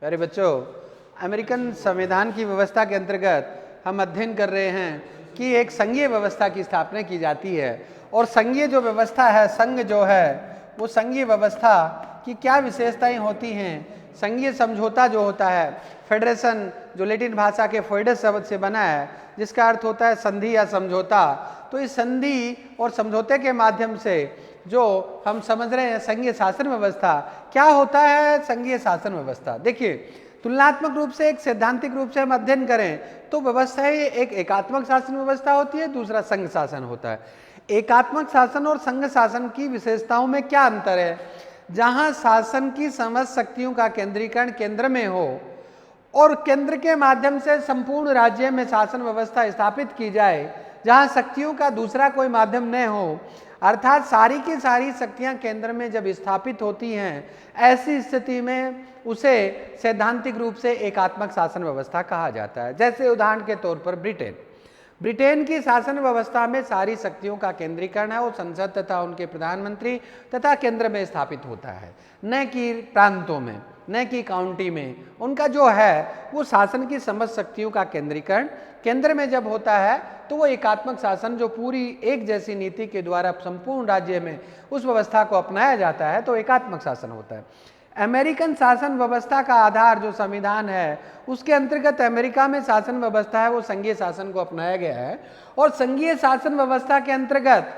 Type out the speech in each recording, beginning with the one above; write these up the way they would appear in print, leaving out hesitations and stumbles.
प्यारे बच्चों, अमेरिकन संविधान की व्यवस्था के अंतर्गत हम अध्ययन कर रहे हैं कि एक संघीय व्यवस्था की स्थापना की जाती है और संघीय जो व्यवस्था है, संघ जो है, वो संघीय व्यवस्था की क्या विशेषताएं होती हैं। संघीय समझौता जो होता है, फेडरेशन जो लैटिन भाषा के फोइडस शब्द से बना है, जिसका अर्थ होता है संधि या समझौता। तो इस संधि और समझौते के माध्यम से जो हम समझ रहे हैं संघीय शासन व्यवस्था, क्या होता है संघीय शासन व्यवस्था। देखिए, तुलनात्मक रूप से, एक सैद्धांतिक रूप से हम अध्ययन करें तो व्यवस्थाएं एक एकात्मक शासन व्यवस्था होती है, दूसरा संघ शासन होता है। एकात्मक शासन और संघ शासन की विशेषताओं में क्या अंतर है? जहां शासन की समस्त शक्तियों का केंद्रीकरण केंद्र में हो और केंद्र के माध्यम से संपूर्ण राज्य में शासन व्यवस्था स्थापित की जाए, जहां शक्तियों का दूसरा कोई माध्यम न हो, अर्थात सारी की सारी शक्तियां केंद्र में जब स्थापित होती हैं, ऐसी स्थिति में उसे सैद्धांतिक रूप से एकात्मक शासन व्यवस्था कहा जाता है। जैसे उदाहरण के तौर पर ब्रिटेन की शासन व्यवस्था में सारी शक्तियों का केंद्रीकरण है, वो संसद तथा उनके प्रधानमंत्री तथा केंद्र में स्थापित होता है, न कि प्रांतों में, न कि काउंटी में। उनका जो है वो शासन की समस्त शक्तियों का केंद्रीकरण केंद्र में जब होता है तो वो एकात्मक शासन जो पूरी एक जैसी नीति के द्वारा संपूर्ण राज्य में उस व्यवस्था को अपनाया जाता है, तो एकात्मक शासन होता है। अमेरिकन शासन व्यवस्था का आधार जो संविधान है, उसके अंतर्गत अमेरिका में शासन व्यवस्था है वो संघीय शासन को अपनाया गया है। और संघीय शासन व्यवस्था के अंतर्गत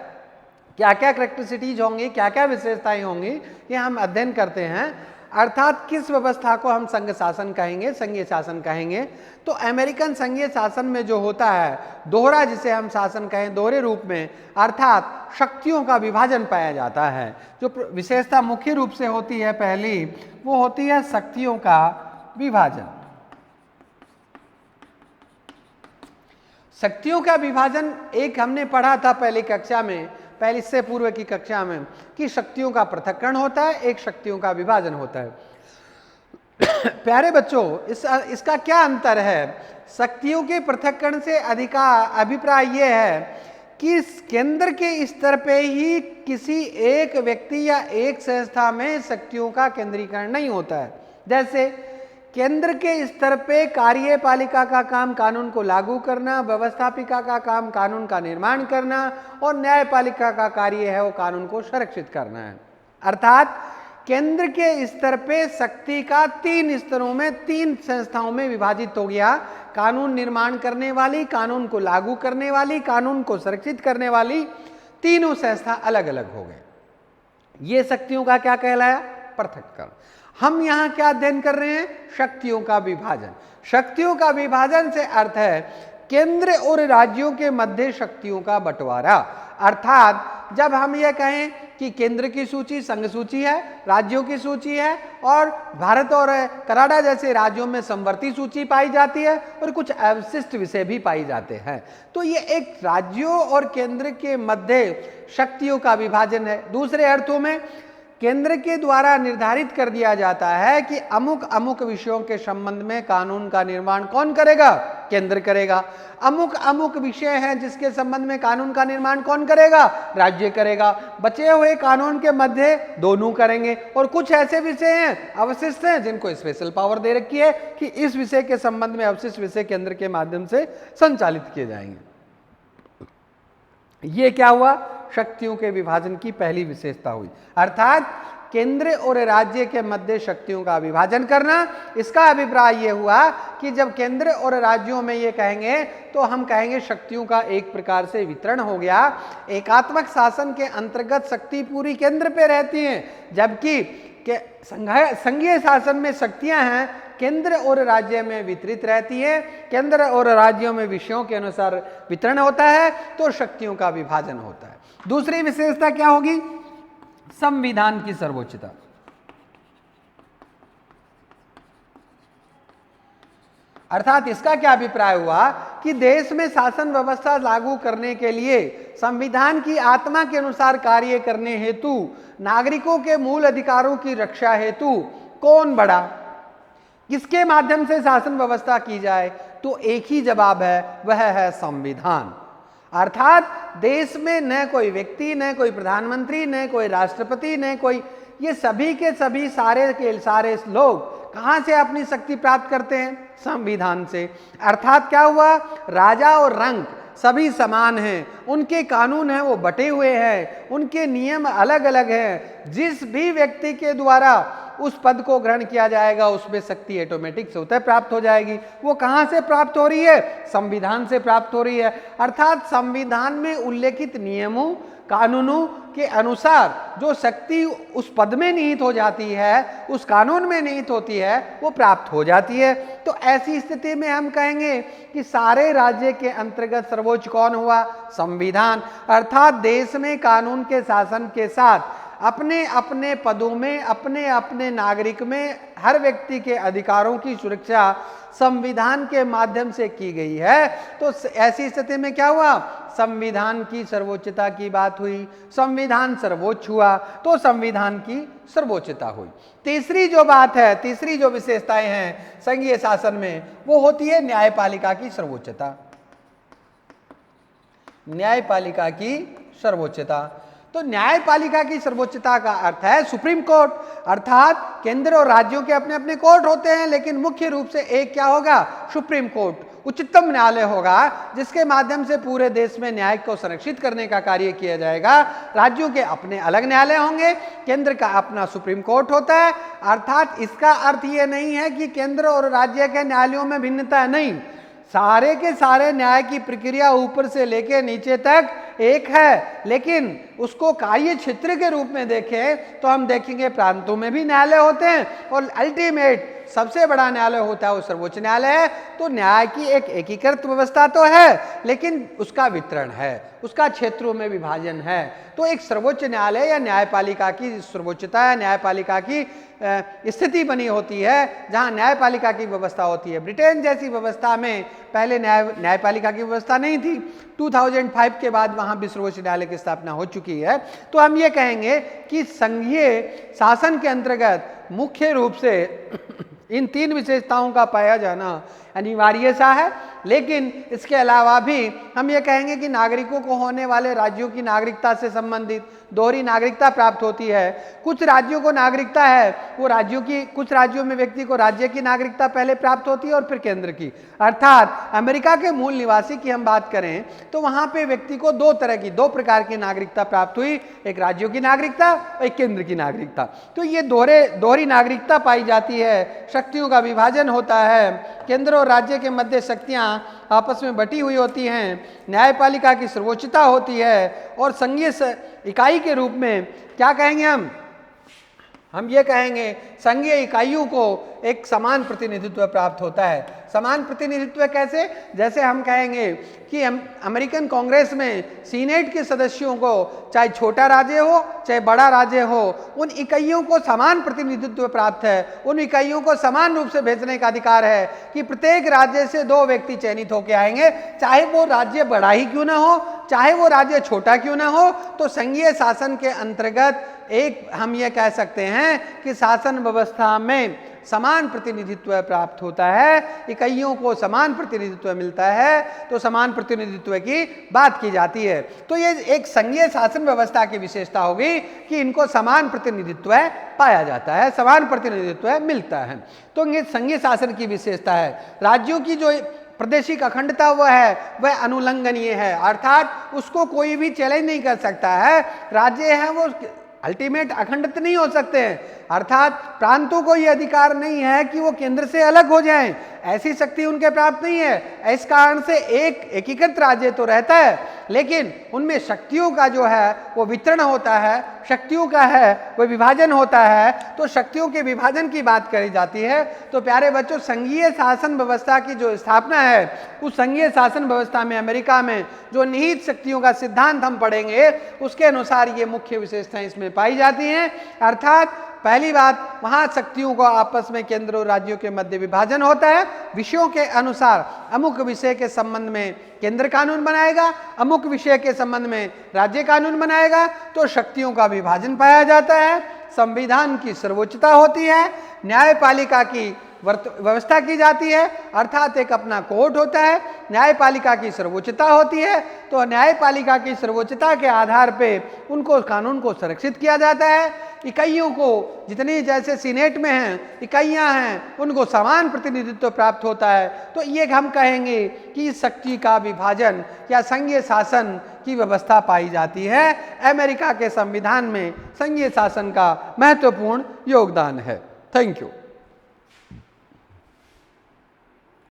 क्या क्या कैरेक्टरिस्टिक्स होंगी, क्या क्या विशेषताएं होंगी, ये हम अध्ययन करते हैं। अर्थात किस व्यवस्था को हम संघ शासन कहेंगे, संघीय शासन कहेंगे। तो अमेरिकन संघीय शासन में जो होता है दोहरा, जिसे हम शासन कहें दोहरे रूप में, अर्थात शक्तियों का विभाजन पाया जाता है। जो विशेषता मुख्य रूप से होती है पहली, वो होती है शक्तियों का विभाजन। शक्तियों का विभाजन एक हमने पढ़ा था पहली कक्षा में, पहले इससे पूर्व की कक्षा में, कि शक्तियों का पृथक्करण होता है, एक शक्तियों का विभाजन होता है। प्यारे बच्चों, इसका क्या अंतर है? शक्तियों के पृथक्करण से अभिप्राय यह है कि केंद्र के स्तर पे ही किसी एक व्यक्ति या एक संस्था में शक्तियों का केंद्रीकरण नहीं होता है। जैसे केंद्र के स्तर पे कार्यपालिका का काम कानून को लागू करना, व्यवस्थापिका का काम कानून का निर्माण करना, और न्यायपालिका का कार्य है वो कानून को संरक्षित करना है। अर्थात केंद्र के स्तर पे शक्ति का तीन स्तरों में, तीन संस्थाओं में विभाजित हो गया। कानून निर्माण करने वाली, कानून को लागू करने वाली, कानून को संरक्षित करने वाली, तीनों संस्था अलग अलग हो गए। ये शक्तियों का क्या कहलाया? पृथक्करण। हम यहां क्या अध्ययन कर रहे हैं? शक्तियों का विभाजन। शक्तियों का विभाजन से अर्थ है केंद्र और राज्यों के मध्य शक्तियों का बंटवारा। अर्थात जब हम ये कहें कि केंद्र की सूची संघ सूची है, राज्यों की सूची है, और भारत और कनाडा जैसे राज्यों में समवर्ती सूची पाई जाती है, और कुछ अवशिष्ट विषय भी पाई जाते हैं, तो ये एक राज्यों और केंद्र के मध्य शक्तियों का विभाजन है। दूसरे अर्थों में केंद्र के द्वारा निर्धारित कर दिया जाता है कि अमुक अमुक विषयों के संबंध में कानून का निर्माण कौन करेगा? केंद्र करेगा। अमुक अमुक विषय हैं जिसके संबंध में कानून का निर्माण कौन करेगा? राज्य करेगा। बचे हुए कानून के मध्य दोनों करेंगे, और कुछ ऐसे विषय हैं, अवशिष्ट हैं, जिनको स्पेशल पावर दे रखी है कि इस विषय के संबंध में अवशिष्ट विषय केंद्र के माध्यम से संचालित किए जाएंगे। ये क्या हुआ? शक्तियों के विभाजन की पहली विशेषता हुई। अर्थात केंद्र और राज्य के मध्य शक्तियों का विभाजन करना। इसका अभिप्राय यह हुआ कि जब केंद्र और राज्यों में ये कहेंगे तो हम कहेंगे शक्तियों का एक प्रकार से वितरण हो गया। एकात्मक शासन के अंतर्गत शक्ति पूरी केंद्र पे रहती है, जबकि संघीय शासन में शक्तियां हैं केंद्र और राज्य में वितरित रहती है। केंद्र और राज्यों में विषयों के अनुसार वितरण होता है, तो शक्तियों का विभाजन होता है। दूसरी विशेषता क्या होगी? संविधान की सर्वोच्चता। अर्थात इसका क्या अभिप्राय हुआ कि देश में शासन व्यवस्था लागू करने के लिए संविधान की आत्मा के अनुसार कार्य करने हेतु, नागरिकों के मूल अधिकारों की रक्षा हेतु कौन बड़ा, किसके माध्यम से शासन व्यवस्था की जाए? तो एक ही जवाब है, वह है संविधान। अर्थात देश में न कोई व्यक्ति, न कोई प्रधानमंत्री, न कोई राष्ट्रपति, न कोई, ये सभी के सभी सारे के सारे लोग कहां से अपनी शक्ति प्राप्त करते हैं? संविधान से। अर्थात क्या हुआ, राजा और रंक सभी समान हैं, उनके कानून हैं वो बटे हुए हैं, उनके नियम अलग अलग हैं। जिस भी व्यक्ति के द्वारा उस पद को ग्रहण किया जाएगा उसमें शक्ति ऑटोमेटिक स्वतः प्राप्त हो जाएगी। वो कहां से प्राप्त हो रही है? संविधान से प्राप्त हो रही है। अर्थात संविधान में उल्लेखित नियमों कानूनों के अनुसार जो शक्ति उस पद में निहित हो जाती है, उस कानून में निहित होती है, वो प्राप्त हो जाती है। तो ऐसी स्थिति में हम कहेंगे कि सारे राज्य के अंतर्गत सर्वोच्च कौन हुआ? संविधान। अर्थात देश में कानून के शासन के साथ अपने अपने पदों में अपने अपने नागरिक में हर व्यक्ति के अधिकारों की सुरक्षा संविधान के माध्यम से की गई है। तो ऐसी स्थिति में क्या हुआ? संविधान की सर्वोच्चता की बात हुई, संविधान सर्वोच्च हुआ, तो संविधान की सर्वोच्चता हुई। तीसरी जो बात है, तीसरी जो विशेषताएं हैं संघीय शासन में, वो होती है न्यायपालिका की सर्वोच्चता। न्यायपालिका की सर्वोच्चता। तो न्यायपालिका की सर्वोच्चता का अर्थ है सुप्रीम कोर्ट। अर्थात केंद्र और राज्यों के अपने अपने कोर्ट होते हैं, लेकिन मुख्य रूप से एक क्या होगा? सुप्रीम कोर्ट, उच्चतम न्यायालय होगा, जिसके माध्यम से पूरे देश में न्याय को संरक्षित करने का कार्य किया जाएगा। राज्यों के अपने अलग न्यायालय होंगे, केंद्र का अपना सुप्रीम कोर्ट होता है। अर्थात इसका अर्थ ये नहीं है कि केंद्र और राज्य के न्यायालयों में भिन्नता है, नहीं, सारे के सारे न्याय की प्रक्रिया ऊपर से लेके नीचे तक एक है। लेकिन उसको कार्य क्षेत्र के रूप में देखें तो हम देखेंगे प्रांतों में भी न्यायालय होते हैं और अल्टीमेट सबसे बड़ा न्यायालय होता है वो सर्वोच्च न्यायालय है। तो न्याय की एक एकीकृत व्यवस्था तो है, लेकिन उसका वितरण है, उसका क्षेत्रों में विभाजन है। तो एक सर्वोच्च न्यायालय या न्यायपालिका की सर्वोच्चता या न्यायपालिका की स्थिति बनी होती है जहां न्यायपालिका की व्यवस्था होती है। ब्रिटेन जैसी व्यवस्था में पहले न्यायपालिका की व्यवस्था नहीं थी। 2005 के बाद वहां भी सर्वोच्च न्यायालय की स्थापना हो चुकी है। तो हम ये कहेंगे कि संघीय शासन के अंतर्गत मुख्य रूप से इन तीन विशेषताओं का पाया जाना अनिवार्य सा है। लेकिन इसके अलावा भी हम ये कहेंगे कि नागरिकों को होने वाले राज्यों की नागरिकता से संबंधित दोहरी नागरिकता प्राप्त होती है। कुछ राज्यों को नागरिकता है, वो राज्यों की, कुछ राज्यों में व्यक्ति को राज्य की नागरिकता पहले प्राप्त होती है और फिर केंद्र की। अर्थात अमेरिका के मूल निवासी की हम बात करें तो वहां पे व्यक्ति को दो प्रकार की नागरिकता प्राप्त हुई, एक राज्यों की नागरिकता और एक केंद्र की नागरिकता। तो ये दोहरी नागरिकता पाई जाती है। शक्तियों का विभाजन होता है, केंद्र और राज्य के मध्य शक्तियां आपस में बटी हुई होती हैं, न्यायपालिका की सर्वोच्चता होती है और संघीय इकाई के रूप में क्या कहेंगे हम ये कहेंगे संघीय इकाइयों को एक समान प्रतिनिधित्व प्राप्त होता है। समान प्रतिनिधित्व कैसे? जैसे हम कहेंगे कि अमेरिकन कांग्रेस में सीनेट के सदस्यों को चाहे छोटा राज्य हो चाहे बड़ा राज्य हो, उन इकाइयों को समान प्रतिनिधित्व प्राप्त है, उन इकाइयों को समान रूप से भेजने का अधिकार है कि प्रत्येक राज्य से 2 व्यक्ति चयनित होकर आएंगे, चाहे वो राज्य बड़ा ही क्यों ना हो, चाहे वो राज्य छोटा क्यों ना हो। तो संघीय शासन के अंतर्गत एक हम ये कह सकते हैं कि शासन व्यवस्था में समान प्रतिनिधित्व प्राप्त होता है, इकाइयों को समान प्रतिनिधित्व मिलता है, तो समान प्रतिनिधित्व की बात की जाती है। तो ये एक संघीय शासन व्यवस्था की विशेषता होगी कि इनको समान प्रतिनिधित्व पाया जाता है, समान प्रतिनिधित्व मिलता है। तो ये संघीय शासन की विशेषता है। राज्यों की जो प्रादेशिक अखंडता वह अनुल्लंघनीय है, अर्थात उसको कोई भी चैलेंज नहीं कर सकता है। राज्य है वो अल्टीमेट अखंडित नहीं हो सकते हैं, अर्थात प्रांतों को यह अधिकार नहीं है कि वो केंद्र से अलग हो जाएं, ऐसी शक्ति उनके प्राप्त नहीं है। इस कारण से एक एकीकृत राज्य तो रहता है, लेकिन उनमें शक्तियों का जो है वो वितरण होता है, शक्तियों का है वो विभाजन होता है। तो शक्तियों के विभाजन की बात करी जाती है। तो प्यारे बच्चों, संघीय शासन व्यवस्था की जो स्थापना है, उस संघीय शासन व्यवस्था में अमेरिका में जो निहित शक्तियों का सिद्धांत हम पढ़ेंगे, उसके अनुसार ये मुख्य विशेषताएं इसमें पाई जाती हैं। अर्थात पहली बात, वहां शक्तियों को आपस में केंद्र और राज्यों के मध्य विभाजन होता है। विषयों के अनुसार अमुक विषय के संबंध में केंद्र कानून बनाएगा, अमुक विषय के संबंध में राज्य कानून बनाएगा। तो शक्तियों का विभाजन पाया जाता है, संविधान की सर्वोच्चता होती है, न्यायपालिका की व्यवस्था की जाती है, अर्थात एक अपना कोर्ट होता है, न्यायपालिका की सर्वोच्चता होती है। तो न्यायपालिका की सर्वोच्चता के आधार पे उनको कानून को संरक्षित किया जाता है। इकाइयों को, जितनी जैसे सीनेट में हैं इकाइयां हैं, उनको समान प्रतिनिधित्व प्राप्त होता है। तो ये हम कहेंगे कि इस शक्ति का विभाजन या संघीय शासन की व्यवस्था पाई जाती है। अमेरिका के संविधान में संघीय शासन का महत्वपूर्ण योगदान है। Thank you.